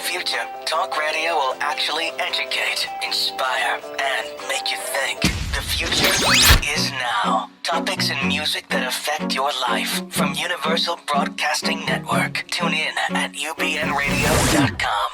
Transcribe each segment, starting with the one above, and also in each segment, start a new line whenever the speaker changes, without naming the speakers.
future, talk radio will actually educate, inspire, and make you think. The future is now. Topics and music that affect your life from Universal Broadcasting Network. Tune in at ubnradio.com.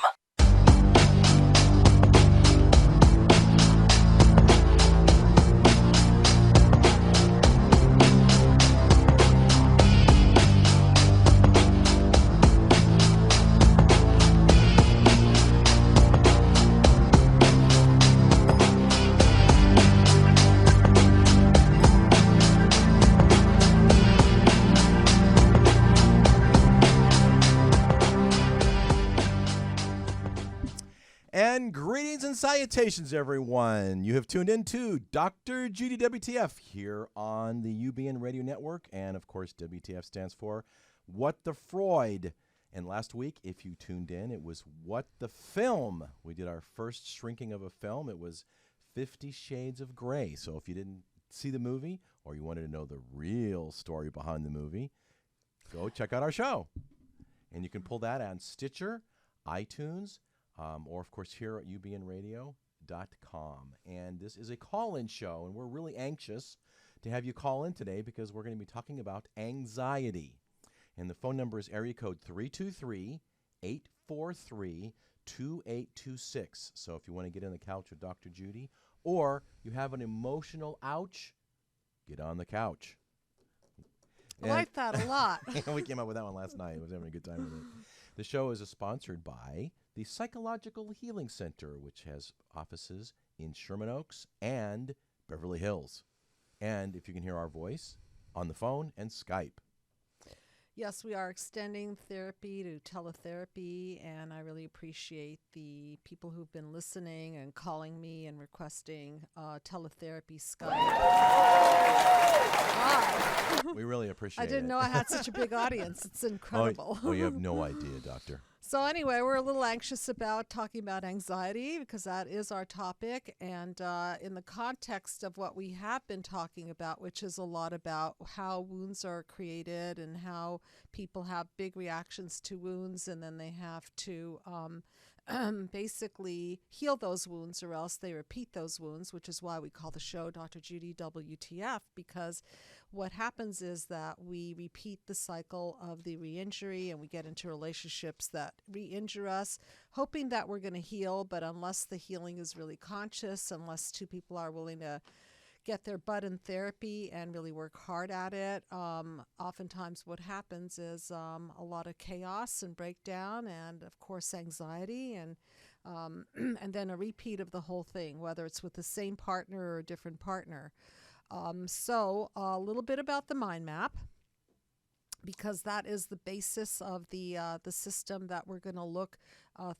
And greetings and salutations, everyone. You have tuned in to Dr. Judy WTF here on the UBN Radio Network. And, of course, WTF stands for What the Freud. And last week, if you tuned in, it was What the Film. We did our first shrinking of a film. It was 50 Shades of Grey. So if you didn't see the movie or you wanted to know the real story behind the movie, go check out our show. And you can pull that on Stitcher, iTunes, or, of course, here at ubnradio.com. And this is a call-in show, and we're really anxious to have you call in today because we're going to be talking about anxiety. And the phone number is area code 323-843-2826. So if you want to get on the couch with Dr. Judy, or you have an emotional ouch, get on the couch.
I like that a lot.
We came up with that one last night. I was having a good time with it. The show is sponsored by the Psychological Healing Center, which has offices in Sherman Oaks and Beverly Hills. And if you can hear our voice, on the phone and Skype.
Yes, we are extending therapy to teletherapy, and I really appreciate the people who've been listening and calling me and requesting teletherapy Skype. Wow.
We really appreciate it.
I didn't know I had such a big audience. It's incredible.
Oh, you have no idea, Doctor.
So anyway, we're a little anxious about talking about anxiety because that is our topic. And in the context of what we have been talking about, which is a lot about how wounds are created and how people have big reactions to wounds, and then they have to basically heal those wounds or else they repeat those wounds, which is why we call the show Dr. Judy WTF, because what happens is that we repeat the cycle of the re-injury and we get into relationships that re-injure us, hoping that we're going to heal, but unless the healing is really conscious, unless two people are willing to get their butt in therapy and really work hard at it, oftentimes what happens is a lot of chaos and breakdown and, of course, anxiety and then a repeat of the whole thing, whether it's with the same partner or a different partner. So a little bit about the mind map, because that is the basis of the system that we're going to look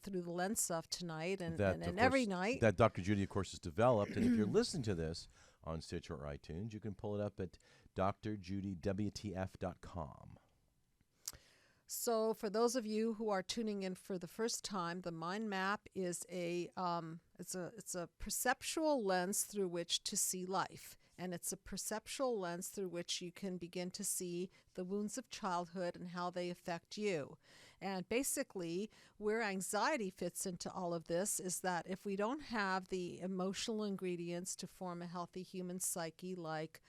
through the lens of tonight and every night.
That Dr. Judy, of course, has developed. And if you're listening to this on Stitcher or iTunes, you can pull it up at drjudywtf.com.
So for those of you who are tuning in for the first time, the mind map is it's a perceptual lens through which to see life. And it's a perceptual lens through which you can begin to see the wounds of childhood and how they affect you. And basically, where anxiety fits into all of this is that if we don't have the emotional ingredients to form a healthy human psyche, like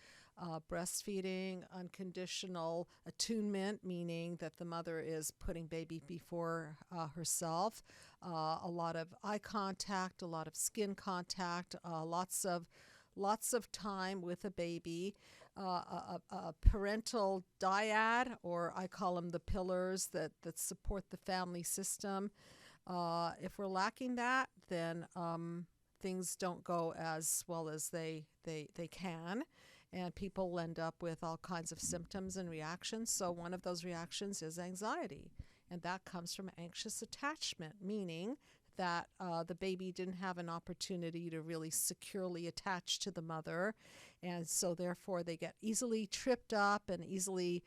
breastfeeding, unconditional attunement, meaning that the mother is putting baby before herself, a lot of eye contact, a lot of skin contact, lots of time with a baby, a parental dyad, or I call them the pillars that support the family system. If we're lacking that, then things don't go as well as they can, and people end up with all kinds of symptoms and reactions. So one of those reactions is anxiety, and that comes from anxious attachment, meaning that the baby didn't have an opportunity to really securely attach to the mother, and so therefore they get easily tripped up and easily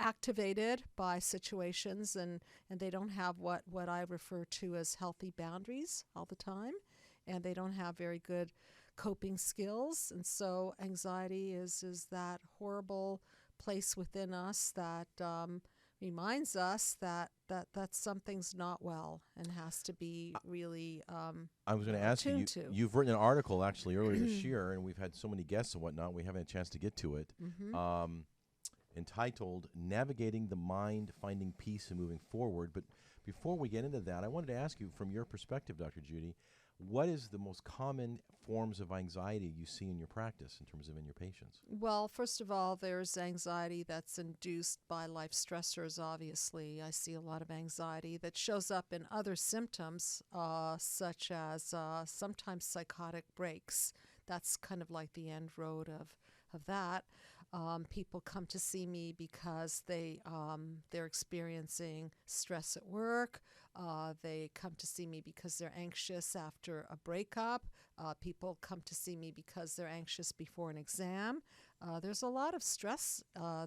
activated by situations, and they don't have what I refer to as healthy boundaries all the time, and they don't have very good coping skills. And so anxiety is that horrible place within us that reminds us that something's not well and has to be really
I was going to ask you,
tuned to.
you've written an article actually earlier this year, and we've had so many guests and whatnot, we haven't had a chance to get to it, entitled Navigating the Mind, Finding Peace and Moving Forward. But before we get into that, I wanted to ask you, from your perspective, Dr. Judy, what is the most common forms of anxiety you see in your practice in terms of in your patients?
Well, first of all, there's anxiety that's induced by life stressors, obviously. I see a lot of anxiety that shows up in other symptoms, such as sometimes psychotic breaks. That's kind of like the end road of that. People come to see me because they're experiencing stress at work. They come to see me because they're anxious after a breakup. People come to see me because they're anxious before an exam. There's a lot of stress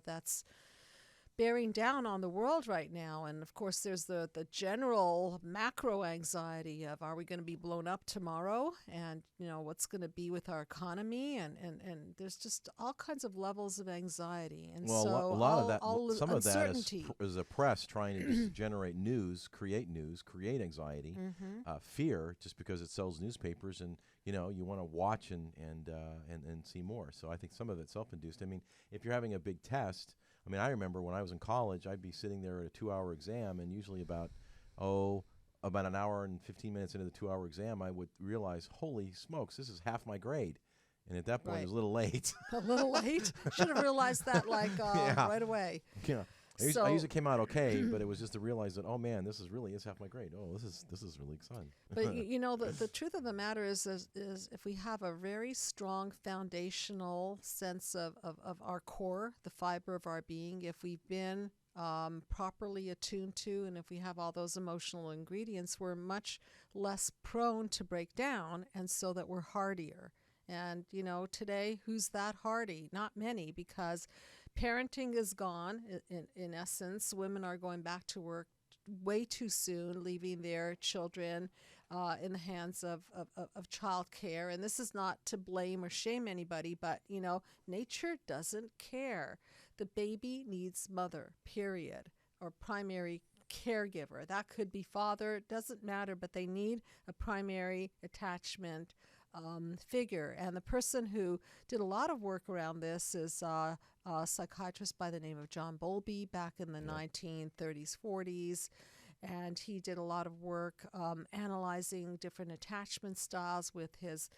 that's bearing down on the world right now. And of course, there's the general macro anxiety of, are we going to be blown up tomorrow? And, what's going to be with our economy? And there's just all kinds of levels of anxiety. And
well,
so
a lot of that,
some
of that is a press trying to just generate news, create anxiety, fear, just because it sells newspapers, and you want to watch and see more. So I think some of it's self-induced. I mean, if you're having a big test, I remember when I was in college, I'd be sitting there at a 2-hour exam, and usually about an hour and 15 minutes into the 2-hour exam, I would realize, holy smokes, this is half my grade. And at that point, it was a little late.
A little late? Should have realized that right away.
Yeah. I usually came out okay, but it was just to realize that, oh man, this is half my grade. Oh, this is really exciting.
But the truth of the matter is if we have a very strong foundational sense of our core, the fiber of our being, if we've been properly attuned to, and if we have all those emotional ingredients, we're much less prone to break down, and so that we're hardier. And, today, who's that hardy? Not many, because parenting is gone. In essence, women are going back to work way too soon, leaving their children in the hands of child care. And this is not to blame or shame anybody, but, nature doesn't care. The baby needs mother, period, or primary caregiver. That could be father, doesn't matter, but they need a primary attachment figure. And the person who did a lot of work around this is a psychiatrist by the name of John Bowlby back in the 1930s, 40s. And he did a lot of work analyzing different attachment styles with his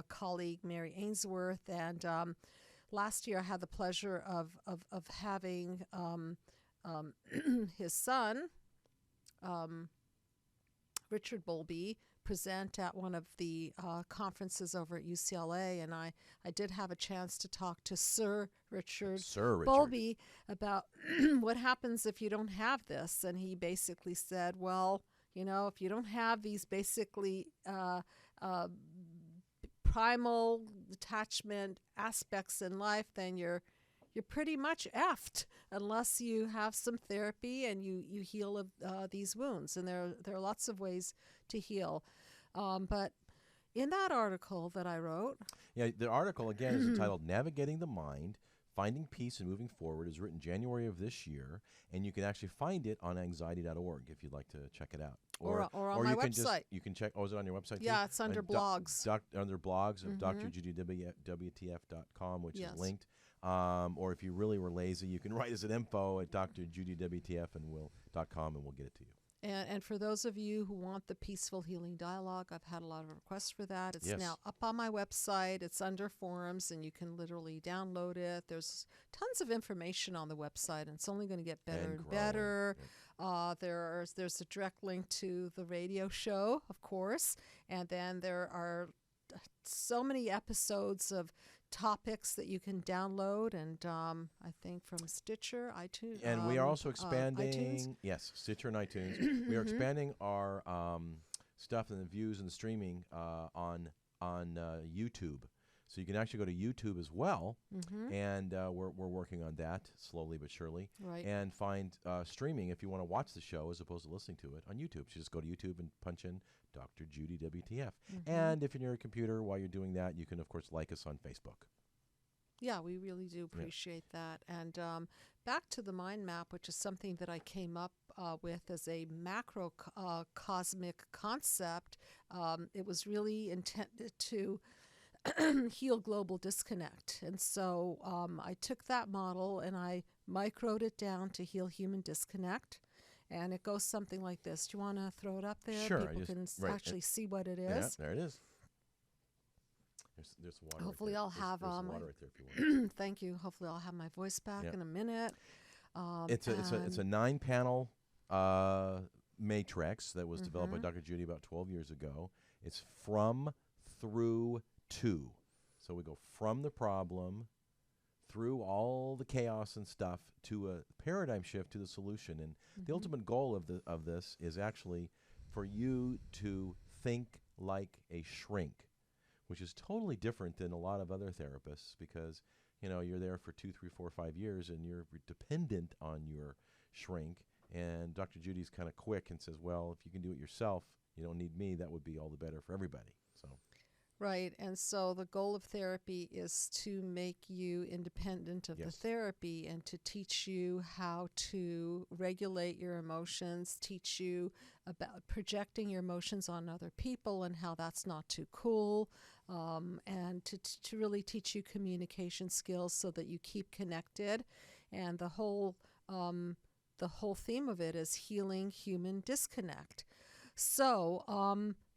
colleague Mary Ainsworth. And last year I had the pleasure of having his son, Richard Bowlby, present at one of the conferences over at UCLA, and I did have a chance to talk to Sir Richard Bowlby about what happens if you don't have this. And he basically said, well, if you don't have these basically primal attachment aspects in life, then you're pretty much effed unless you have some therapy and you heal of these wounds. And there are lots of ways to heal. But in that article that I wrote...
Yeah, the article, again, is entitled Navigating the Mind, Finding Peace and Moving Forward. Is written January of this year, and you can actually find it on anxiety.org if you'd like to check it out.
Or on my website.
You can check... Oh, is it on your website too?
Yeah, it's under blogs.
Under blogs of drjudywtf.com, which is linked. Or if you really were lazy, you can write us at info@drjudywtf.com and we'll get it to you.
And for those of you who want the Peaceful Healing Dialogue, I've had a lot of requests for that. It's now up on my website. It's under forums, and you can literally download it. There's tons of information on the website, and it's only going to get better and better. There's a direct link to the radio show, of course, and then there are so many episodes of topics that you can download, and I think from Stitcher, iTunes.
And we are also expanding,
iTunes.
Yes, Stitcher and iTunes. We are expanding our stuff and the views and the streaming on YouTube. So you can actually go to YouTube as well, and we're working on that slowly but surely.
Right.
And find streaming if you want to watch the show as opposed to listening to it on YouTube. So just go to YouTube and punch in Dr. Judy WTF. And if you're near a computer while you're doing that, you can, of course, like us on Facebook.
Yeah, we really do appreciate that. And back to the mind map, which is something that I came up with as a macro cosmic concept. It was really intended to heal global disconnect. And so I took that model and I microed it down to heal human disconnect. And it goes something like this. Do you want to throw it up there?
Sure.
People can actually see what it
Yeah,
is.
there it is. There's water.
Hopefully
right there.
I'll have
there's water right there if you want.
thank you. Hopefully I'll have my voice back
Yep.
in a minute.
It's a 9-panel matrix that was developed by Dr. Judy about 12 years ago. It's from, through, to. So we go from the problem, through all the chaos and stuff, to a paradigm shift to the solution. And the ultimate goal of this is actually for you to think like a shrink, which is totally different than a lot of other therapists, because you're there for 2, 3, 4, 5 years and you're dependent on your shrink. And Dr. Judy's kind of quick and says, well, if you can do it yourself, you don't need me. That would be all the better for everybody. So.
Right. And so the goal of therapy is to make you independent of the therapy and to teach you how to regulate your emotions, teach you about projecting your emotions on other people and how that's not too cool, and to really teach you communication skills so that you keep connected. And the whole theme of it is healing human disconnect. So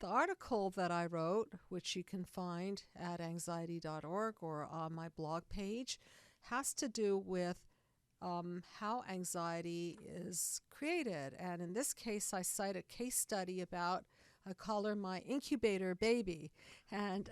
the article that I wrote, which you can find at anxiety.org or on my blog page, has to do with how anxiety is created. And in this case, I cite a case study about, I call her my incubator baby. And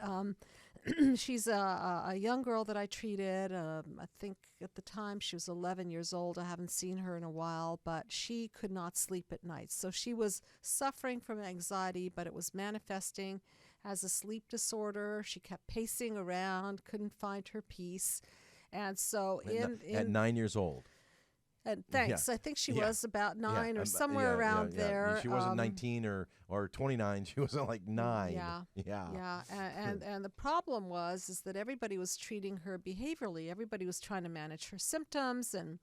she's a young girl that I treated. I think at the time she was 11 years old. I haven't seen her in a while, but she could not sleep at night. So she was suffering from anxiety, but it was manifesting as a sleep disorder. She kept pacing around, couldn't find her peace. And so
at 9 years old.
And thanks. I think she was about 9 or somewhere around there.
She wasn't 19 or 29. She wasn't like 9.
Yeah. And the problem is that everybody was treating her behaviorally. Everybody was trying to manage her symptoms and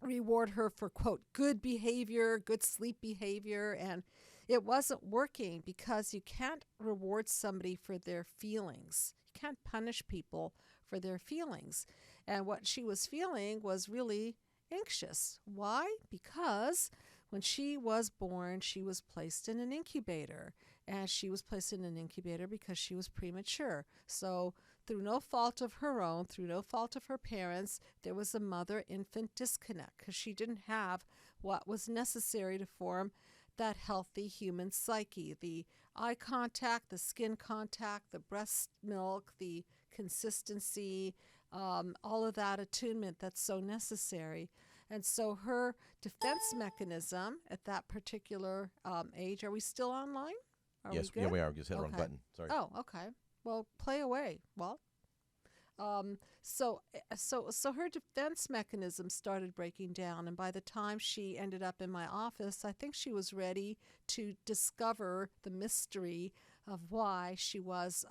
reward her for, quote, good behavior, good sleep behavior. And it wasn't working because you can't reward somebody for their feelings. You can't punish people for their feelings. And what she was feeling was really anxious. Why? Because when she was born, she was placed in an incubator. And she was placed in an incubator because she was premature. So through no fault of her own, through no fault of her parents, there was a mother-infant disconnect because she didn't have what was necessary to form that healthy human psyche. The eye contact, the skin contact, the breast milk, the consistency, all of that attunement that's so necessary. And so her defense mechanism at that particular age, are we still online?
Yes,
we good?
We are. Just hit the wrong button. Sorry.
Oh, okay. Well, play away. Well, so her defense mechanism started breaking down, and by the time she ended up in my office, I think she was ready to discover the mystery of why she was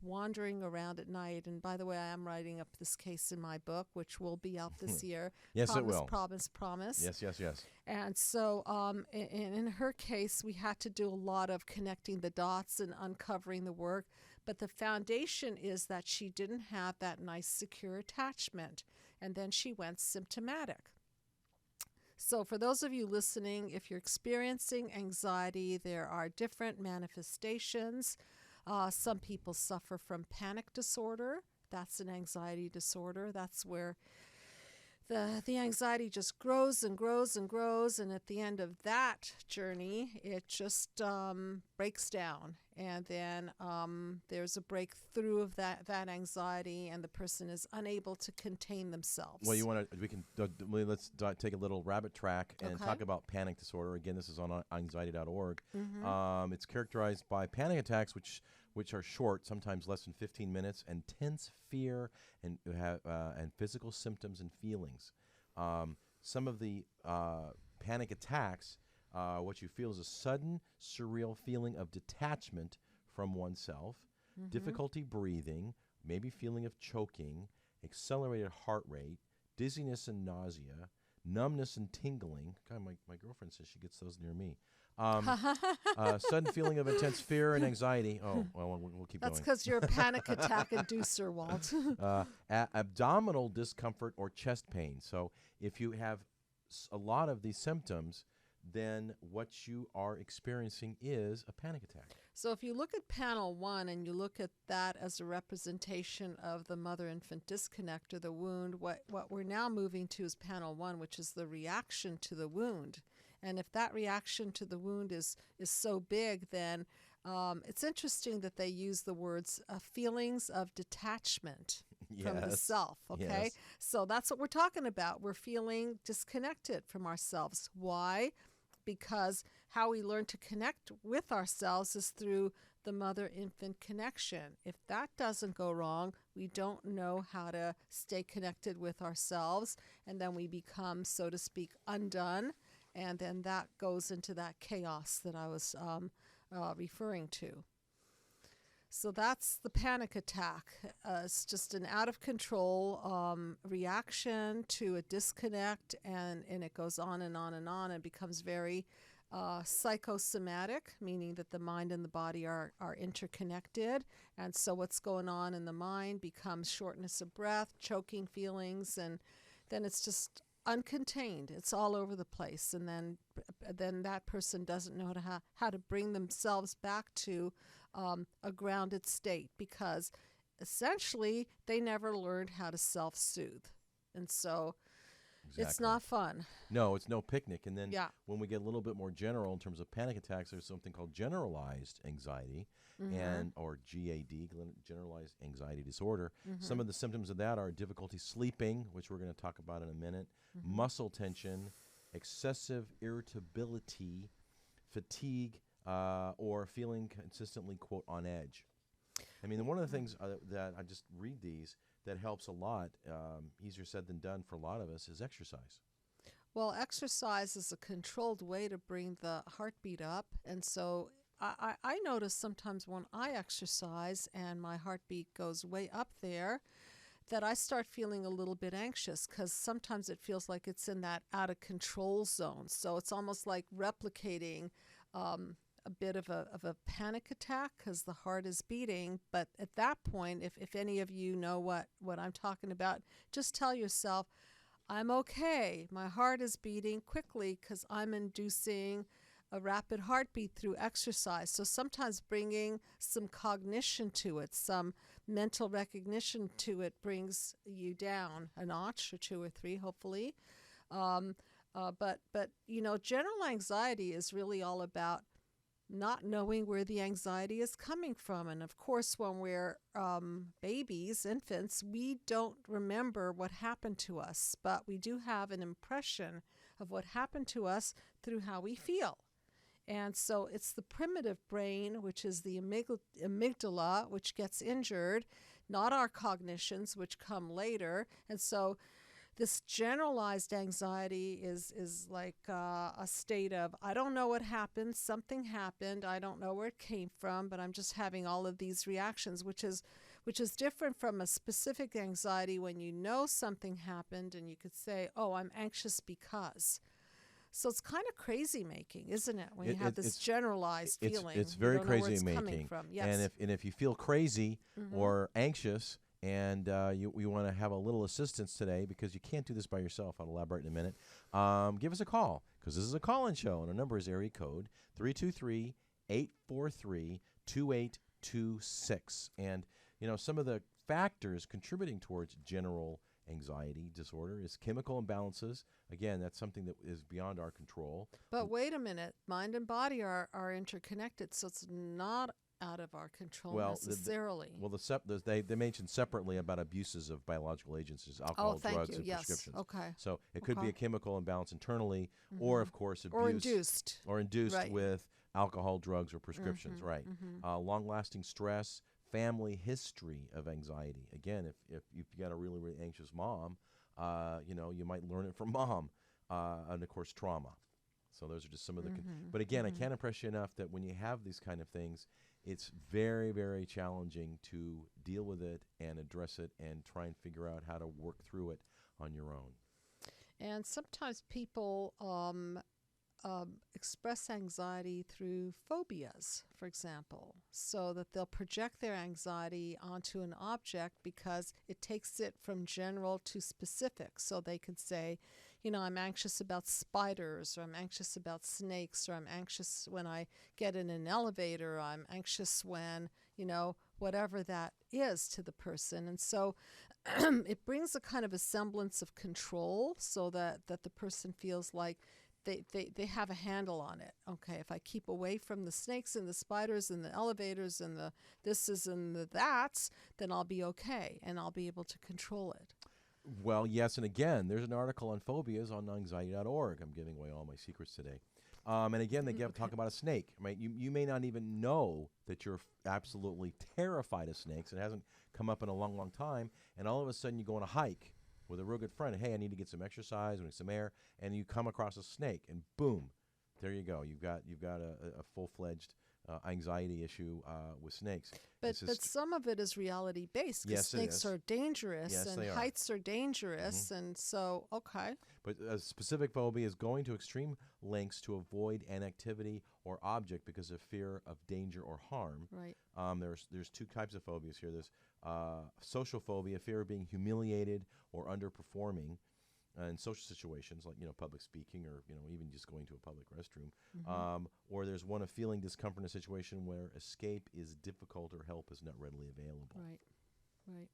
wandering around at night. And by the way, I am writing up this case in my book, which will be out this year.
Yes,
promise,
it will.
Promise.
Yes.
And so in her case, we had to do a lot of connecting the dots and uncovering the work. But the foundation is that she didn't have that nice, secure attachment. And then she went symptomatic. So for those of you listening, if you're experiencing anxiety, there are different manifestations. Some people suffer from panic disorder. That's an anxiety disorder. That's where the anxiety just grows and grows and grows. And at the end of that journey, it just breaks down. And then there's a breakthrough of that anxiety, and the person is unable to contain themselves.
Well, let's take a little rabbit track and talk about panic disorder. Again, this is on anxiety.org. It's characterized by panic attacks, which are short, sometimes less than 15 minutes, and tense fear and physical symptoms and feelings. Some of the panic attacks, what you feel is a sudden, surreal feeling of detachment from oneself, difficulty breathing, maybe feeling of choking, accelerated heart rate, dizziness and nausea, numbness and tingling. God, my girlfriend says she gets those near me. Sudden feeling of intense fear and anxiety. Oh, well, we'll keep
That's
going.
because you're a panic attack inducer, Walt.
Abdominal discomfort or chest pain. So if you have a lot of these symptoms, then what you are experiencing is a panic attack.
So if you look at panel 1 and you look at that as a representation of the mother-infant disconnect or the wound, what we're now moving to is panel 1, which is the reaction to the wound. And if that reaction to the wound is so big, then it's interesting that they use the words feelings of detachment from the self, okay?
Yes.
So that's what we're talking about. We're feeling disconnected from ourselves. Why? Because how we learn to connect with ourselves is through the mother-infant connection. If that doesn't go wrong, we don't know how to stay connected with ourselves, and then we become, so to speak, undone, and then that goes into that chaos that I was referring to. So that's the panic attack. It's just an out-of-control reaction to a disconnect, and it goes on and on and on and becomes very psychosomatic, meaning that the mind and the body are interconnected. And so what's going on in the mind becomes shortness of breath, choking feelings, and then it's just uncontained. It's all over the place. And then that person doesn't know how to bring themselves back to a grounded state, because essentially they never learned how to self-soothe. And so it's not fun.
No, it's no picnic. And then
Yeah.
when we get a little bit more general in terms of panic attacks, there's something called generalized anxiety, and or GAD, generalized anxiety disorder. Some of the symptoms of that are difficulty sleeping, which we're going to talk about in a minute, muscle tension, excessive irritability, fatigue, or feeling consistently, quote, on edge. I mean, one of the things that I just read these that helps a lot, easier said than done for a lot of us, is exercise.
Well, exercise is a controlled way to bring the heartbeat up. And so I notice sometimes when I exercise and my heartbeat goes way up there, that I start feeling a little bit anxious, because sometimes it feels like it's in that out of control zone. So it's almost like replicating a bit of a panic attack, because the heart is beating. But at that point, if any of you know what I'm talking about, just tell yourself, I'm okay. My heart is beating quickly because I'm inducing a rapid heartbeat through exercise. So sometimes bringing some cognition to it, some mental recognition to it, brings you down a notch or 2 or 3, hopefully. But general anxiety is really all about not knowing where the anxiety is coming from. And of course, when we're babies, infants, we don't remember what happened to us, but we do have an impression of what happened to us through how we feel. And so it's the primitive brain, which is the amygdala, which gets injured, not our cognitions, which come later. And so this generalized anxiety is like a state of, I don't know what happened, something happened, I don't know where it came from, but I'm just having all of these reactions, which is different from a specific anxiety when you know something happened and you could say, oh, I'm anxious because. So it's kind of crazy making, isn't it? When you have this generalized feeling.
It's very
you don't know where
crazy
it's
making.
coming from. Yes.
And if you feel crazy or anxious, and you want to have a little assistance today, because you can't do this by yourself. I'll elaborate in a minute. Give us a call, because this is a call-in show, and our number is area code 323-843-2826. And some of the factors contributing towards general anxiety disorder is chemical imbalances. Again, that's something that is beyond our control.
But wait a minute, mind and body are interconnected, so it's not out of our control necessarily.
They mentioned separately about abuses of biological agents, as alcohol, drugs, and prescriptions.
Okay.
So it could be a chemical imbalance internally, or of course abuse,
or induced
right, with alcohol, drugs, or prescriptions. Right. Long-lasting stress, family history of anxiety. Again, if you've got a really, really anxious mom, you might learn it from mom, and of course trauma. So those are just some of the. But again, I can't impress you enough that when you have these kind of things, it's very, very challenging to deal with it and address it and try and figure out how to work through it on your own.
And sometimes people express anxiety through phobias, for example, so that they'll project their anxiety onto an object because it takes it from general to specific. So they could say, I'm anxious about spiders, or I'm anxious about snakes, or I'm anxious when I get in an elevator, or I'm anxious when, whatever that is to the person. And so it brings a kind of a semblance of control so that the person feels like they have a handle on it. Okay, if I keep away from the snakes and the spiders and the elevators and the thises and the that's, then I'll be okay and I'll be able to control it.
Well, yes, and again, there's an article on phobias on anxiety.org. I'm giving away all my secrets today. And again, they talk about a snake. Right? You may not even know that you're absolutely terrified of snakes. It hasn't come up in a long, long time. And all of a sudden, you go on a hike with a real good friend. Hey, I need to get some exercise, I need some air, and you come across a snake, and boom, there you go. You've got a full-fledged anxiety issue with snakes.
But some of it is reality based because snakes are dangerous and heights are dangerous, and so okay.
But a specific phobia is going to extreme lengths to avoid an activity or object because of fear of danger or harm.
Right.
There's two types of phobias here. There's social phobia, fear of being humiliated or underperforming in social situations like public speaking or even just going to a public restroom, or there's one of feeling discomfort in a situation where escape is difficult or help is not readily available.
Right.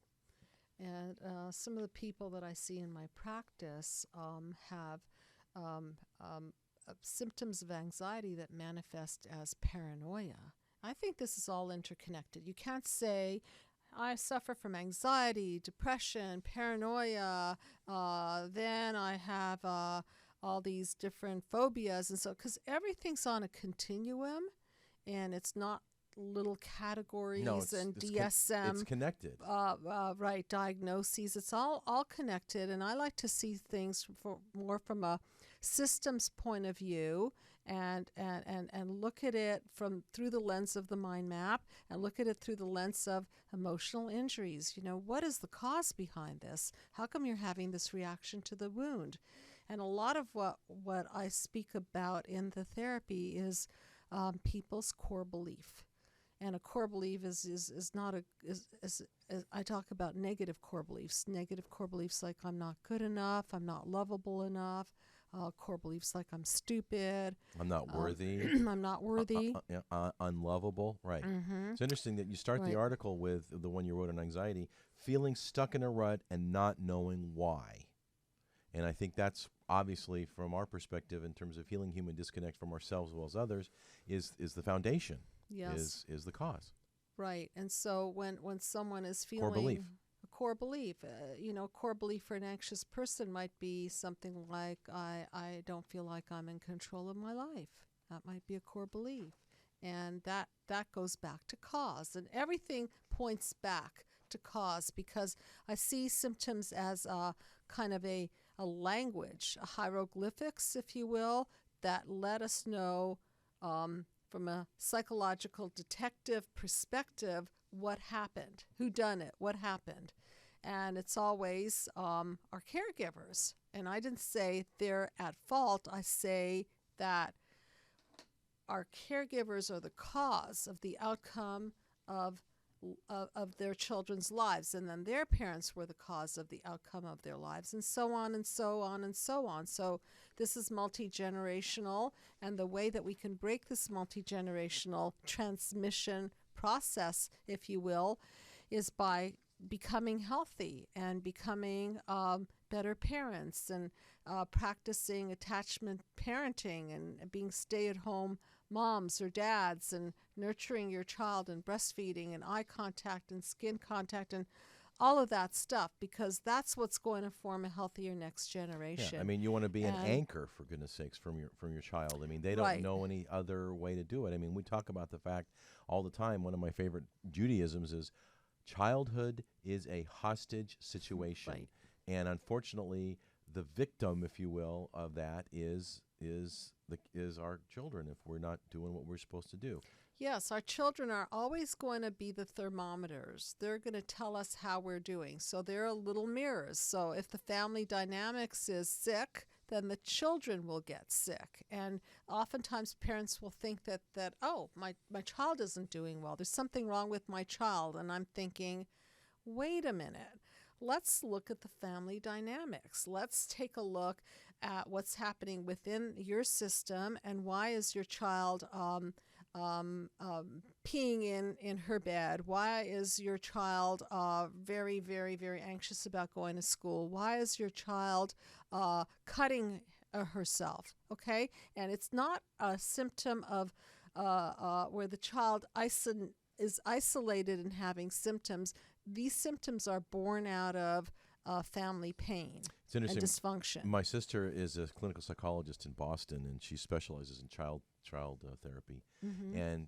And some of the people that I see in my practice have symptoms of anxiety that manifest as paranoia. I think this is all interconnected. You can't say, I suffer from anxiety, depression, paranoia, then I have all these different phobias. And so, because everything's on a continuum and it's not little categories DSM.
It's connected.
Right, diagnoses. It's all connected. And I like to see things more from a systems point of view and look at it through the lens of the mind map and look at it through the lens of emotional injuries. What is the cause behind this? How come you're having this reaction to the wound? And a lot of what I speak about in the therapy is people's core belief. And a core belief is not I talk about negative core beliefs. Negative core beliefs like I'm not good enough, I'm not lovable enough. Core beliefs like I'm stupid.
I'm not worthy.
I'm not worthy.
Unlovable. Right.
Mm-hmm.
It's interesting that you start the article with the one you wrote on anxiety, feeling stuck in a rut and not knowing why. And I think that's obviously, from our perspective, in terms of healing human disconnect from ourselves as well as others, is the foundation.
Yes.
Is the cause.
Right. And so when someone is feeling
core belief.
A core belief, core belief for an anxious person might be something like I don't feel like I'm in control of my life. That might be a core belief. And that goes back to cause. And everything points back to cause because I see symptoms as a kind of a language, a hieroglyphics, if you will, that let us know from a psychological detective perspective what happened, who done it, what happened. And it's always our caregivers. And I didn't say they're at fault. I say that our caregivers are the cause of the outcome of their children's lives, and then their parents were the cause of the outcome of their lives, and so on and so on and so on. So this is multi-generational, and the way that we can break this multi-generational transmission process, if you will, is by becoming healthy and becoming better parents and practicing attachment parenting and being stay-at-home moms or dads and nurturing your child and breastfeeding and eye contact and skin contact and all of that stuff, because that's what's going to form a healthier next generation.
Yeah, I mean, you want to be an anchor, for goodness sakes, from your child. I mean, they don't know any other way to do it. I mean, we talk about the fact all the time. One of my favorite Judaisms is childhood is a hostage situation.
Right.
And unfortunately, the victim, if you will, of that is is our children if we're not doing what we're supposed to do.
Yes, our children are always going to be the thermometers. They're going to tell us how we're doing. So they're little mirrors. So if the family dynamics is sick, then the children will get sick. And oftentimes parents will think that oh, my child isn't doing well. There's something wrong with my child. And I'm thinking, wait a minute. Let's look at the family dynamics. Let's take a look at what's happening within your system and why is your child peeing in her bed? Why is your child very, very, very anxious about going to school? Why is your child cutting herself? Okay, and it's not a symptom of where the child is isolated and having symptoms. These symptoms are born out of family pain and dysfunction.
My sister is a clinical psychologist in Boston, and she specializes in child therapy.
Mm-hmm.
And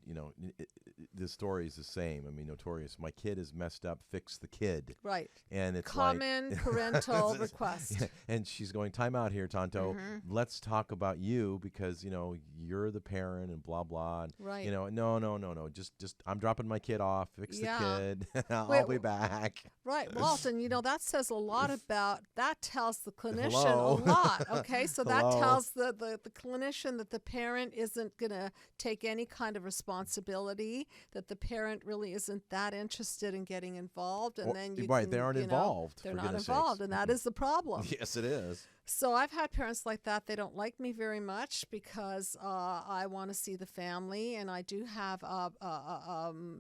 the story is the same. I mean, notorious. My kid is messed up. Fix the kid.
Right.
And it's
common parental request.
Yeah. And she's going, time out here, Tonto.
Mm-hmm.
Let's talk about you because you're the parent and blah blah. And,
right.
No. Just I'm dropping my kid off. Fix the kid.
Wait,
I'll be back.
Right, Walton. That says a lot about. That tells the clinician
Hello?
a lot. Okay, so that
Hello?
tells the clinician that the parent isn't going to take any kind of responsibility, that the parent really isn't that interested in getting involved, and then
they aren't involved.
They're
for
not
goodness
involved,
sakes.
and that is the problem.
Yes, it is.
So I've had parents like that. They don't like me very much because I want to see the family, and I do have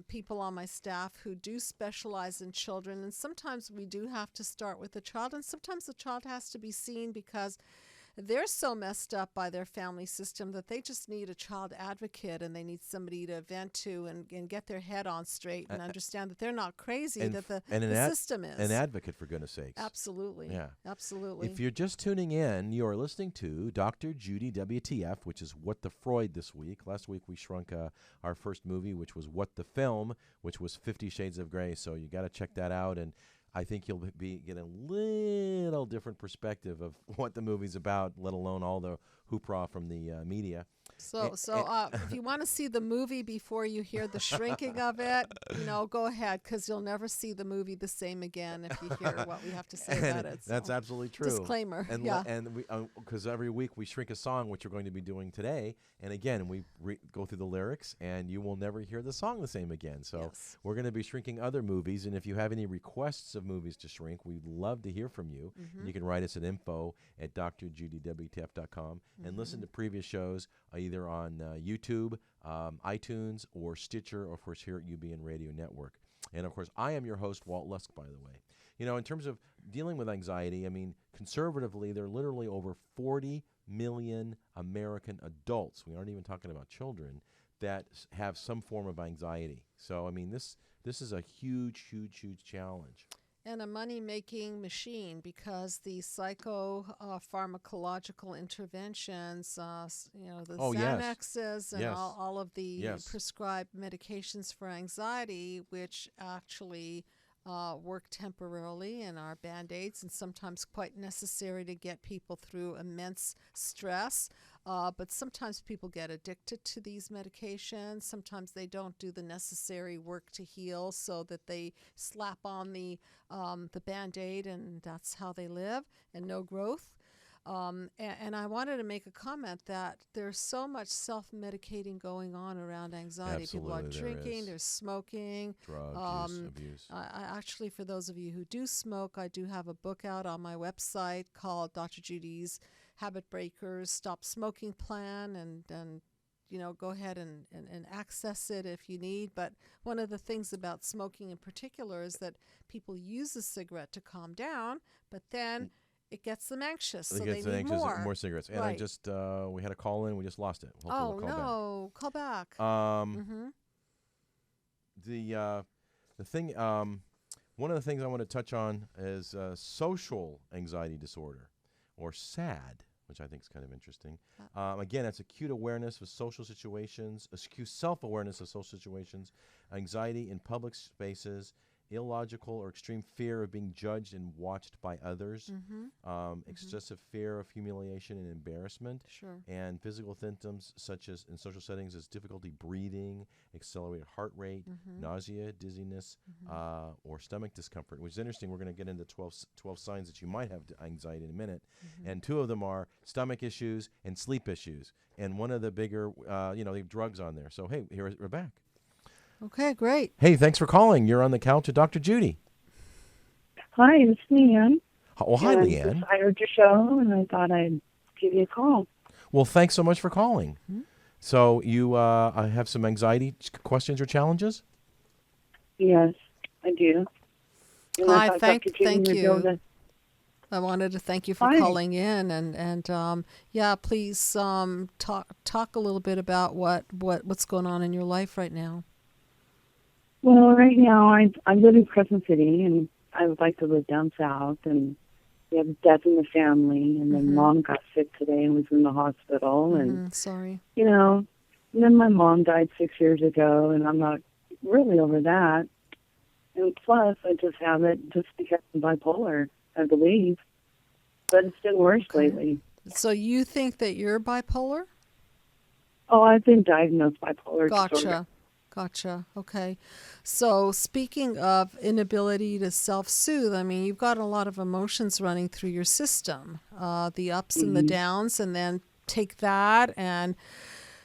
people on my staff who do specialize in children, and sometimes we do have to start with the child, and sometimes the child has to be seen because they're so messed up by their family system that they just need a child advocate, and they need somebody to vent to and get their head on straight and understand that they're not crazy, that the system is.
An advocate, for goodness sakes.
Absolutely.
Yeah.
Absolutely.
If you're just tuning in, you are listening to Dr. Judy WTF, which is What the Freud this week. Last week we shrunk our first movie, which was What the Film, which was 50 Shades of Grey. So you got to check that out. And I think you'll get a little different perspective of what the movie's about, let alone all the hoopla from the media.
So if you want to see the movie before you hear the shrinking of it, go ahead, because you'll never see the movie the same again if you hear what we have to say about it. So.
That's absolutely true.
Disclaimer.
And and we because every week we shrink a song, which we're going to be doing today. And again, we go through the lyrics, and you will never hear the song the same again. So we're going to be shrinking other movies. And if you have any requests of movies to shrink, we'd love to hear from you.
Mm-hmm.
And you can write us at info@drjudywtf.com and listen to previous shows either on YouTube, iTunes, or Stitcher, or of course here at UBN Radio Network. And of course, I am your host, Walt Lusk, by the way. In terms of dealing with anxiety, I mean, conservatively, there are literally over 40 million American adults, we aren't even talking about children, that have some form of anxiety. So, I mean, this is a huge, huge, huge challenge.
And a money-making machine, because the pharmacological interventions, the Xanaxes and all of the prescribed medications for anxiety, which actually work temporarily and are Band-Aids and sometimes quite necessary to get people through immense stress. But sometimes people get addicted to these medications. Sometimes they don't do the necessary work to heal, so that they slap on the Band-Aid, and that's how they live, and no growth. And I wanted to make a comment that there's so much self-medicating going on around anxiety.
Absolutely,
people are drinking, there's smoking.
Drug use, abuse.
I actually, for those of you who do smoke, I do have a book out on my website called Dr. Judy's Habit Breakers Stop Smoking Plan, and go ahead and access it if you need. But one of the things about smoking in particular is that people use a cigarette to calm down, but then it gets them anxious, so they need more
cigarettes. And I just we had a call in, we just lost it.
Hopefully call back.
The thing, one of the things I want to touch on is social anxiety disorder, or SAD, which I think is kind of interesting. Again, it's acute awareness of social situations, acute self-awareness of social situations, anxiety in public spaces, illogical or extreme fear of being judged and watched by others, excessive fear of humiliation and embarrassment,
Sure.
and physical symptoms such as in social settings as difficulty breathing, accelerated heart rate, nausea, dizziness, or stomach discomfort, which is interesting. We're going to get into 12 signs that you might have anxiety in a minute. And 2 of them are stomach issues and sleep issues. And one of the bigger, they have drugs on there. So, hey, we're back.
Okay, great.
Hey, thanks for calling. You're on the couch with Dr. Judy.
Hi, it's Leanne.
Well, hi, Leanne.
I heard your show, and I thought I'd give you a call.
Well, thanks so much for calling. So you have some anxiety questions or challenges?
Yes, I do. And
Hi,
I thought
thank
Dr. Judy would
you.
be able to-
I wanted to thank you for
Hi.
calling in, and yeah, please talk a little bit about what's going on in your life right now.
Well, right now I live in Crescent City, and I would like to live down south. And we have death in the family, and then Mom got sick today and was in the hospital. And
Sorry.
and then my mom died 6 years ago, and I'm not really over that. And plus, I just have it just because I'm bipolar, I believe. But it's been worse lately.
So you think that you're bipolar?
Oh, I've been diagnosed bipolar disorder.
Gotcha. Okay. So speaking of inability to self-soothe, I mean, you've got a lot of emotions running through your system, the ups and the downs, and then take that and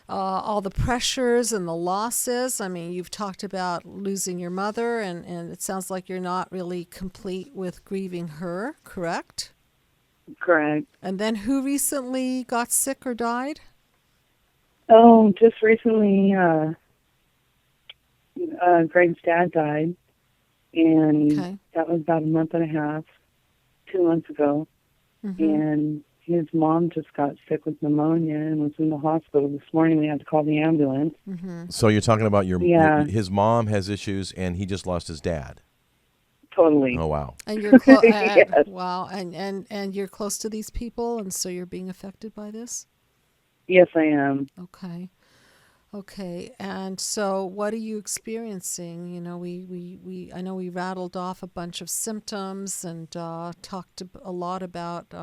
all the pressures and the losses. I mean, you've talked about losing your mother, and it sounds like you're not really complete with grieving her, correct?
Correct.
And then who recently got sick or died?
Oh, just recently, Greg's dad died, and
Okay.
that was about a month and a half, 2 months ago. And his mom just got sick with pneumonia and was in the hospital this morning. We had to call the ambulance.
So you're talking about
Yeah.
his mom has issues, and he just lost his dad.
Totally.
Oh, wow.
And you're
Yes.
wow, and you're close to these people, and so you're being affected by this.
Yes, I am.
Okay. And so, what are you experiencing? You know, I know we rattled off a bunch of symptoms and talked a lot about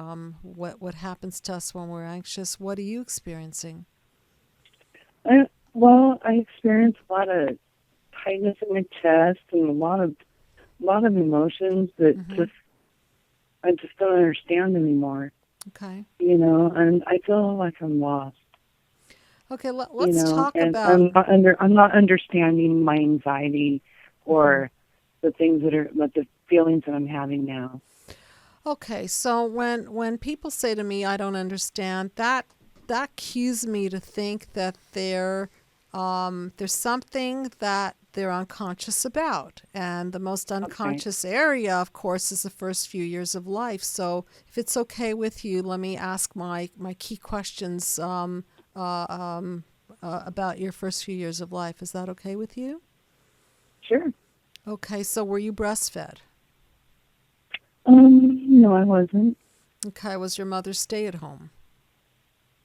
what happens to us when we're anxious. What are you experiencing?
I experience a lot of tightness in my chest and a lot of emotions that I just don't understand anymore.
Okay.
And I feel like I'm lost.
Okay. Let's talk
and
about.
I'm not understanding my anxiety or the things the feelings that I'm having now.
Okay. So when people say to me, "I don't understand," that cues me to think that there's something that they're unconscious about. And the most unconscious area, of course, is the first few years of life. So if it's okay with you, let me ask my key questions about your first few years of life. Is that okay with you?
Sure.
Okay. So were you breastfed?
No, I wasn't.
Okay. Was your mother stay at home?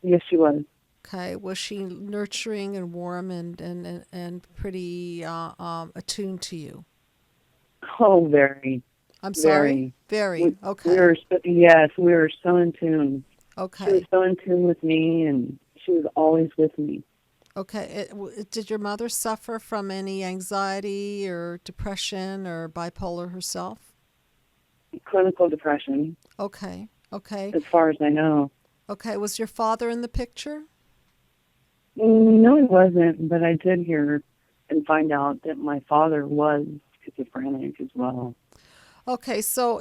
Yes, she was.
Okay. Was she nurturing and warm and pretty attuned to you?
Oh, very.
I'm sorry? Very. Okay.
We were so in tune.
Okay.
She was so in tune with me, and she was always with me.
Okay. Did your mother suffer from any anxiety or depression or bipolar herself?
Clinical depression.
Okay.
As far as I know.
Okay. Was your father in the picture?
No, he wasn't, but I did hear and find out that my father was schizophrenic as well.
Okay, so,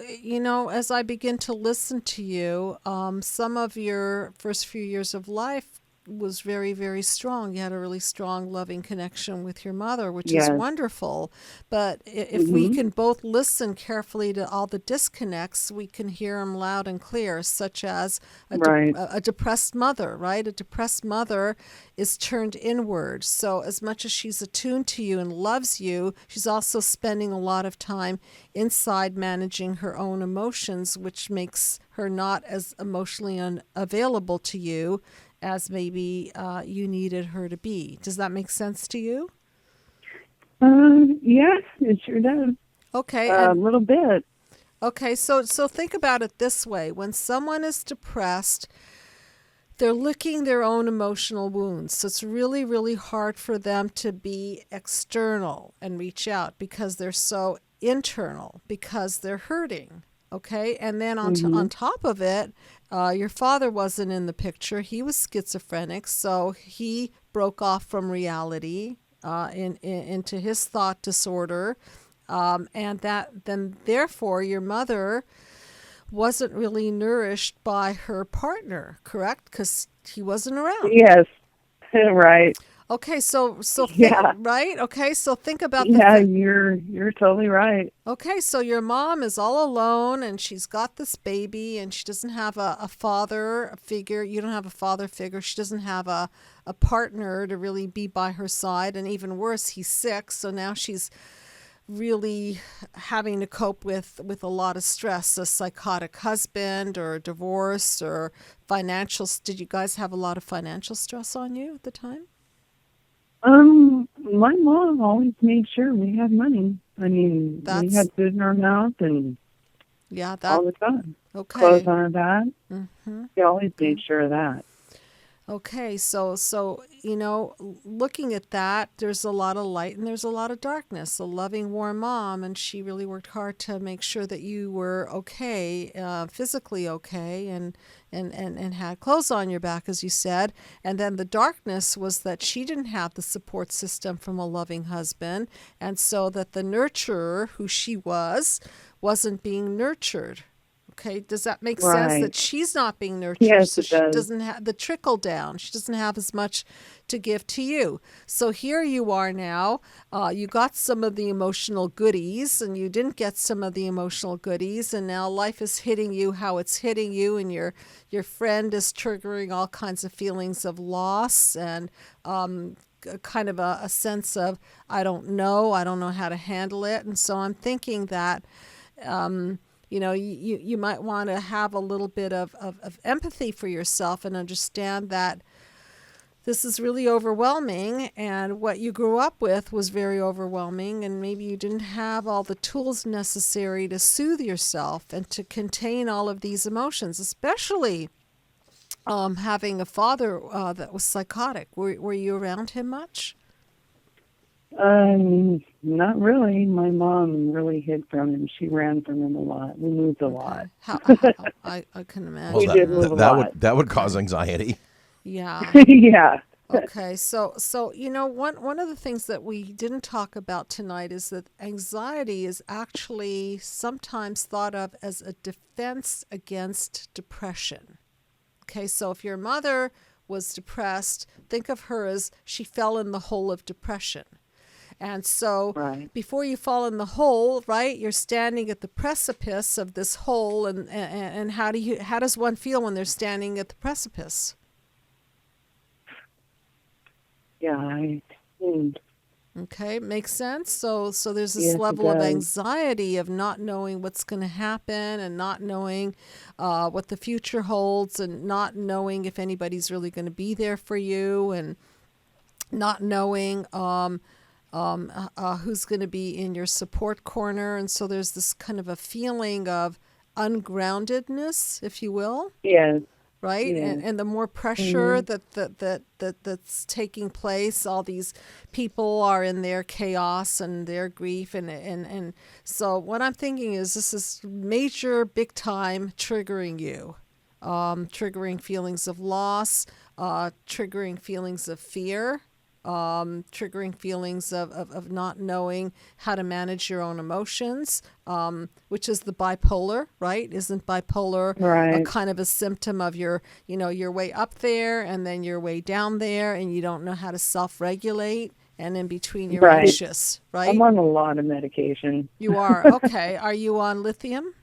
as I begin to listen to you, some of your first few years of life was very, very strong. You had a really strong, loving connection with your mother, which is wonderful. But if we can both listen carefully to all the disconnects, we can hear them loud and clear, such as a depressed mother, right? A depressed mother is turned inward. So as much as she's attuned to you and loves you, she's also spending a lot of time inside managing her own emotions, which makes her not as emotionally unavailable to you as maybe you needed her to be. Does that make sense to you?
Yes, it sure does.
Okay.
A little bit.
Okay, so think about it this way. When someone is depressed, they're licking their own emotional wounds. So it's really, really hard for them to be external and reach out because they're so internal, because they're hurting. Okay, and then on top of it, your father wasn't in the picture. He was schizophrenic, so he broke off from reality into his thought disorder. And then therefore your mother wasn't really nourished by her partner, correct? Because he wasn't around.
Yes, right.
Okay, so
Yeah.
right? Okay, so think about
Yeah, you're totally right.
Okay, so your mom is all alone and she's got this baby and she doesn't have a father figure. You don't have a father figure. She doesn't have a partner to really be by her side. And even worse, he's sick. So now she's really having to cope with a lot of stress, a psychotic husband or a divorce or financial. Did you guys have a lot of financial stress on you at the time?
My mom always made sure we had money. I mean, we had food in our mouth and all the time.
Okay.
Clothes on our back.
Mm-hmm.
She always made sure of that.
Okay, so looking at that, there's a lot of light and there's a lot of darkness. A loving, warm mom, and she really worked hard to make sure that you were okay, physically okay, and had clothes on your back, as you said. And then the darkness was that she didn't have the support system from a loving husband, and so that the nurturer, who she was, wasn't being nurtured. Okay, does that make sense that she's not being nurtured?
Yes,
so
it
she
does.
doesn't have the trickle down. She doesn't have as much to give to you. So here you are now. You got some of the emotional goodies and you didn't get some of the emotional goodies. And now life is hitting you how it's hitting you. And your friend is triggering all kinds of feelings of loss and kind of a sense of, I don't know how to handle it. And so I'm thinking that you might want to have a little bit of empathy for yourself and understand that this is really overwhelming and what you grew up with was very overwhelming and maybe you didn't have all the tools necessary to soothe yourself and to contain all of these emotions, especially having a father that was psychotic. Were you around him much?
Not really. My mom really hid from him. She ran from him a lot. We moved a lot.
I can imagine.
Well,
We did move a lot.
that would cause anxiety.
Yeah.
Yeah.
Okay, so one of the things that we didn't talk about tonight is that anxiety is actually sometimes thought of as a defense against depression. Okay, so if your mother was depressed, think of her as she fell in the hole of depression. And so before you fall in the hole, right, you're standing at the precipice of this hole. And how does one feel when they're standing at the precipice?
Yeah.
Okay, makes sense. So there's this level of anxiety of not knowing what's going to happen and not knowing what the future holds and not knowing if anybody's really going to be there for you and not knowing who's going to be in your support corner. And so there's this kind of a feeling of ungroundedness, if you will.
Yes.
Right?
Yes.
And the more pressure that's taking place, all these people are in their chaos and their grief. And so what I'm thinking is this is major, big time triggering you. Triggering feelings of loss, triggering feelings of fear, triggering feelings of not knowing how to manage your own emotions, which is the bipolar, right? Isn't bipolar a kind of a symptom of your way up there and then your way down there and you don't know how to self-regulate and in between you're anxious, right?
I'm on a lot of medication.
You are? Okay. Are you on lithium?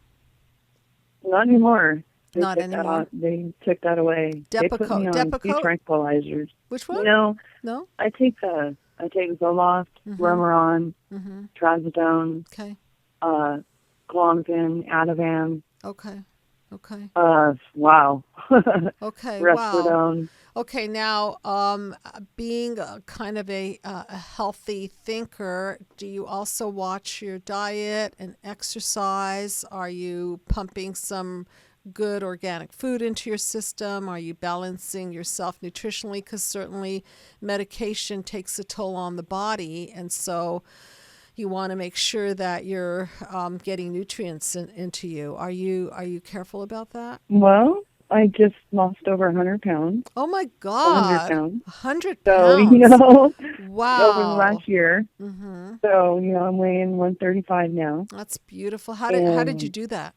Not anymore.
Not anymore.
They took that away. They put me on two tranquilizers.
Which one?
No.
I
take Zoloft, Remeron, Trazodone, Klonopin, Ativan.
Okay.
Wow.
Okay.
Resperdone.
Okay, now, being kind of a healthy thinker, do you also watch your diet and exercise? Are you pumping some good organic food into your system? Are you balancing yourself nutritionally? Because certainly medication takes a toll on the body, and so you want to make sure that you're getting nutrients into you. Are you careful about that?
Well, I just lost over 100 pounds,
Oh my
100
God,
pounds.
100
So,
pounds.
over the
Wow.
last year.
Mm-hmm.
So, I'm weighing 135 now.
That's beautiful. How did you
And
do that?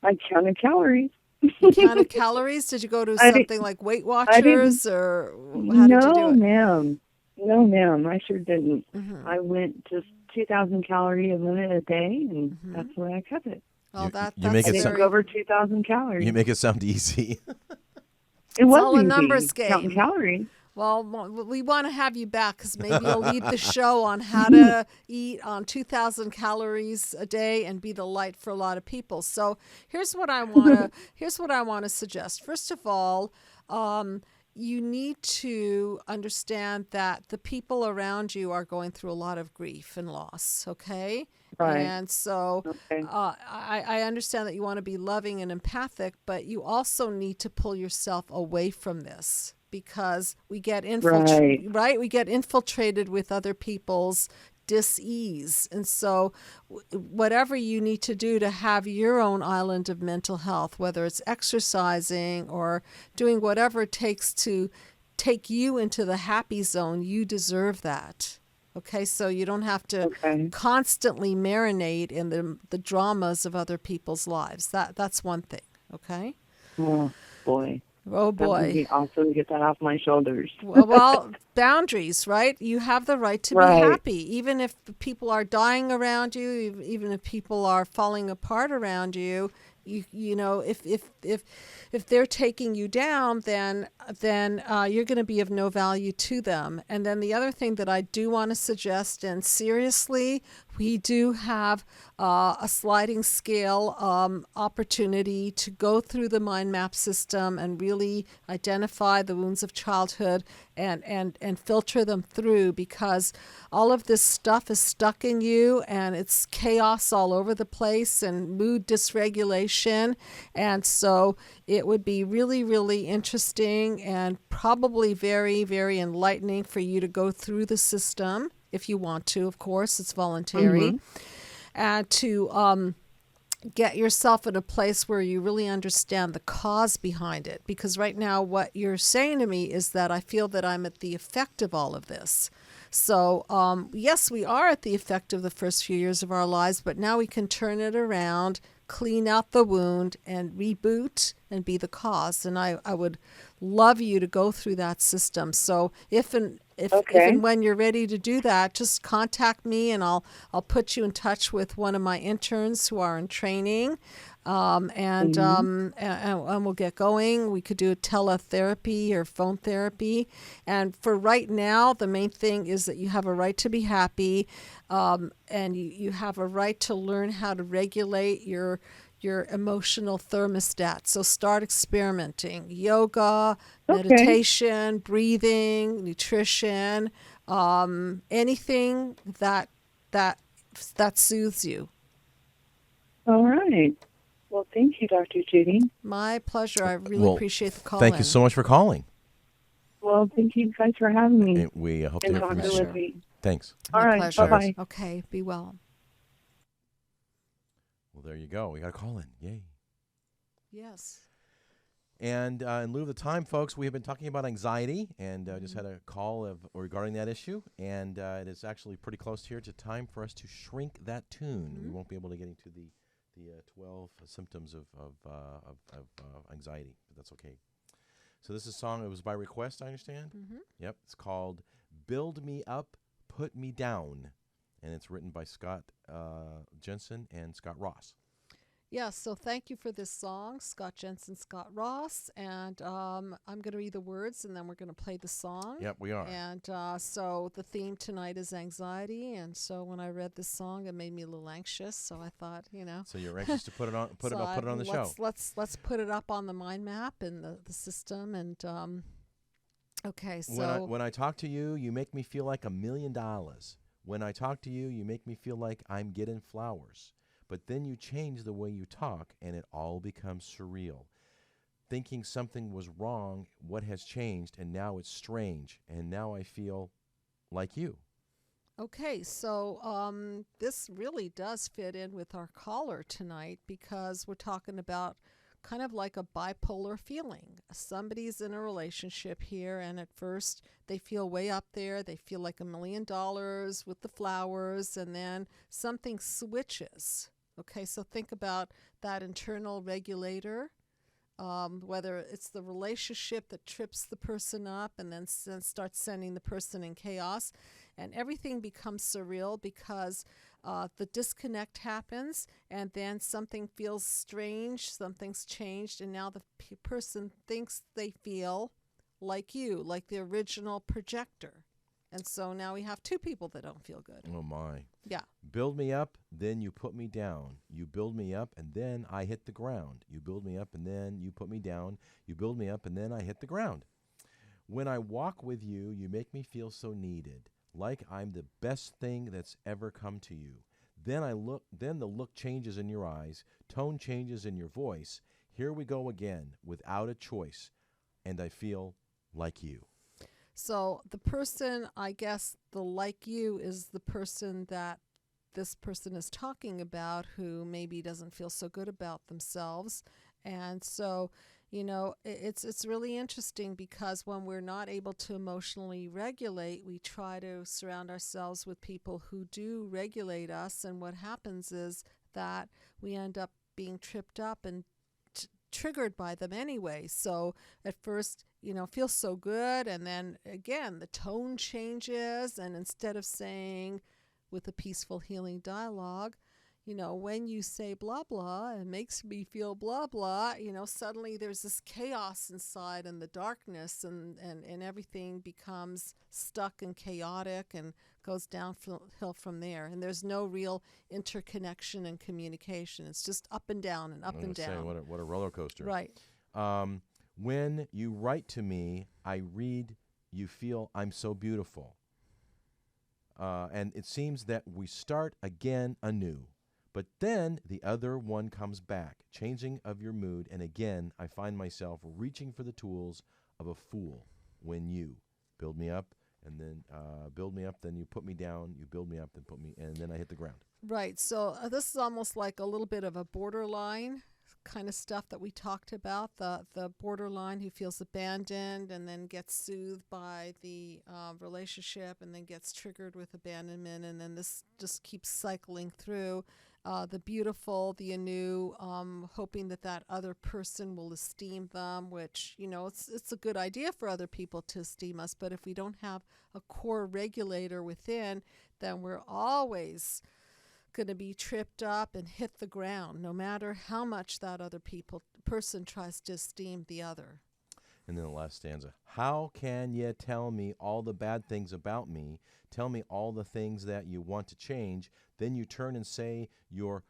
I counted calories.
You counted calories? Did you go to
I, did,
something like Weight
I didn't.
Watchers, or how did you do
No,
it?
ma'am. No, ma'am. I sure didn't.
Mm-hmm.
I went just 2,000 calorie limit a day, and
Mm-hmm.
that's where I kept it.
Oh,
You
that's
make
I
it
didn't
so-
go
very.
over 2,000 calories.
You make it sound easy.
It
It's
was
all a
easy,
numbers
counting
game.
calories.
Well, we want to have you back because maybe you'll lead the show on how to eat on 2,000 calories a day and be the light for a lot of people. So here's what I want to suggest. First of all, you need to understand that the people around you are going through a lot of grief and loss. Okay.
Right.
And so
Okay.
I understand that you want to be loving and empathic, but you also need to pull yourself away from this because we get infiltrated, right? We get infiltrated with other people's dis-ease. And so whatever you need to do to have your own island of mental health, whether it's exercising or doing whatever it takes to take you into the happy zone, you deserve that. Okay, so you don't have to constantly marinate in the dramas of other people's lives. That's one thing. Okay.
Oh boy.
Oh
That would
boy.
be awesome to get that off my shoulders.
Well, boundaries, right? You have the right to be
Right.
happy, even if people are dying around you, even if people are falling apart around you. You know, if they're taking you down, then you're going to be of no value to them. And then the other thing that I do want to suggest, and seriously, we do have a sliding scale opportunity to go through the mind map system and really identify the wounds of childhood and filter them through, because all of this stuff is stuck in you and it's chaos all over the place and mood dysregulation. And so it would be really, really interesting and probably very, very enlightening for you to go through the system if you want to. Of course, it's voluntary. And to get yourself in a place where you really understand the cause behind it. Because right now what you're saying to me is that I feel that I'm at the effect of all of this. So yes, we are at the effect of the first few years of our lives, but now we can turn it around, clean out the wound, and reboot and be the cause. And I would love you to go through that system. So if and when you're ready to do that, just contact me and I'll put you in touch with one of my interns who are in training. And we'll get going. We could do teletherapy or phone therapy. And for right now, the main thing is that you have a right to be happy, and you have a right to learn how to regulate your emotional thermostat. So start experimenting. Yoga, meditation, breathing, nutrition, anything that soothes you.
All right. Well, thank you, Dr. Judy.
My pleasure. I really appreciate the call.
Thank you so much for calling.
Well, thank you guys for having me.
And we hope to
and
hear from you
talking
soon.
with me.
Thanks.
All
My
right.
pleasure.
Bye-bye.
Okay, be well.
Well, there you go. We got a call in. Yay.
Yes.
And in lieu of the time, folks, we have been talking about anxiety, and just had a call regarding that issue. And it is actually pretty close here to time for us to shrink that tune. We won't be able to get into the 12 symptoms of anxiety, but that's okay. So this is a song. It was by request, I understand. Yep. It's called "Build Me Up, Put Me Down," and it's written by Scott Jensen and Scott Ross.
Yeah, so thank you for this song, Scott Jensen, Scott Ross. And I'm going to read the words, and then we're going to play the song.
Yep, we are.
And so the theme tonight is anxiety. And so when I read this song, it made me a little anxious. So I thought,
So you're anxious to put it on, put it on the show.
Let's put it up on the mind map and the system, and Okay, so
When I talk to you, you make me feel like $1 million. When I talk to you, you make me feel like I'm getting flowers. But then you change the way you talk, and it all becomes surreal. Thinking something was wrong, what has changed, and now it's strange, and now I feel like you.
okay, so this really does fit in with our caller tonight because we're talking about kind of like a bipolar feeling. Somebody's in a relationship here, and at first they feel way up there. They feel like $1 million with the flowers, and then something switches. Okay, so think about that internal regulator. Whether it's the relationship that trips the person up and then starts sending the person in chaos, and everything becomes surreal because the disconnect happens, and then something feels strange, something's changed, and now the person thinks they feel like you, like the original projector. And so now we have two people that don't feel good.
Oh, my.
Yeah.
Build me up, then you put me down. You build me up, and then I hit the ground. You build me up, and then you put me down. You build me up, and then I hit the ground. When I walk with you, you make me feel so needed, like I'm the best thing that's ever come to you. Then the look changes in your eyes, tone changes in your voice. Here we go again, without a choice, and I feel like you.
So the person, I guess, the like you is the person that this person is talking about who maybe doesn't feel so good about themselves. And so, it's really interesting because when we're not able to emotionally regulate, we try to surround ourselves with people who do regulate us. And what happens is that we end up being tripped up and triggered by them anyway. So at first, feels so good, and then again the tone changes, and instead of saying with a peaceful healing dialogue, when you say blah blah, it makes me feel blah blah, suddenly there's this chaos inside and the darkness, and everything becomes stuck and chaotic and goes downhill from there, and there's no real interconnection and communication. It's just up and down and up and down.
Say, what a roller coaster.
Right.
When you write to me, I read, you feel I'm so beautiful. And it seems that we start again anew. But then the other one comes back, changing of your mood, and again I find myself reaching for the tools of a fool when you build me up, and then build me up, then you put me down, you build me up, then put me, and then I hit the ground.
Right. So this is almost like a little bit of a borderline kind of stuff that we talked about, the borderline who feels abandoned and then gets soothed by the relationship and then gets triggered with abandonment, and then this just keeps cycling through. The beautiful, the anew, hoping that other person will esteem them, which, it's a good idea for other people to esteem us, but if we don't have a core regulator within, then we're always going to be tripped up and hit the ground, no matter how much that other person tries to esteem the other.
And then the last stanza, how can you tell me all the bad things about me? Tell me all the things that you want to change. Then you turn and say you're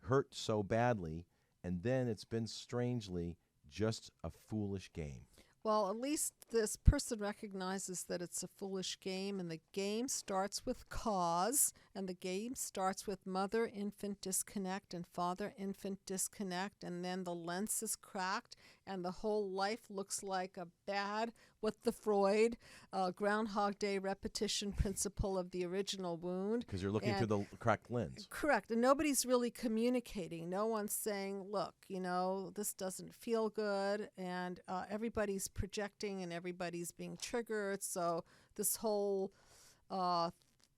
hurt so badly, and then it's been strangely just a foolish game.
Well, at least this person recognizes that it's a foolish game, and the game starts with cause, and the game starts with mother-infant disconnect and father-infant disconnect, and then the lens is cracked, and the whole life looks like a bad, what the Freud Groundhog Day repetition principle of the original wound.
Because you're looking through the cracked lens.
Correct. And nobody's really communicating. No one's saying, look, this doesn't feel good. And everybody's projecting and everybody's being triggered. So this whole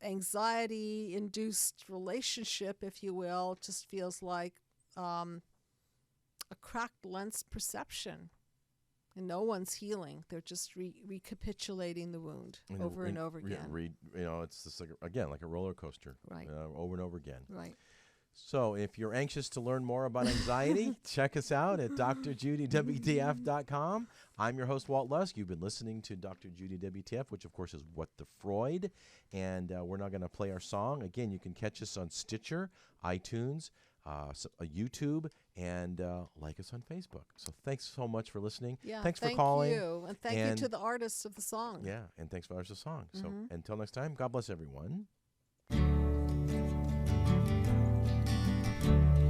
anxiety-induced relationship, if you will, just feels like a cracked lens perception. And no one's healing. They're just recapitulating the wound over and over again.
It's just like a roller coaster.
Right.
Over and over again.
Right.
So if you're anxious to learn more about anxiety, check us out at drjudywtf.com. I'm your host, Walt Lusk. You've been listening to Dr. Judy WTF, which, of course, is What the Freud. And we're now going to play our song. Again, you can catch us on Stitcher, iTunes, YouTube, and like us on Facebook. So thanks so much for listening.
Yeah,
thanks for
thank
calling.
you. And thank you to the artists of the song.
Yeah, and thanks for the artists of the song. So until next time, God bless everyone.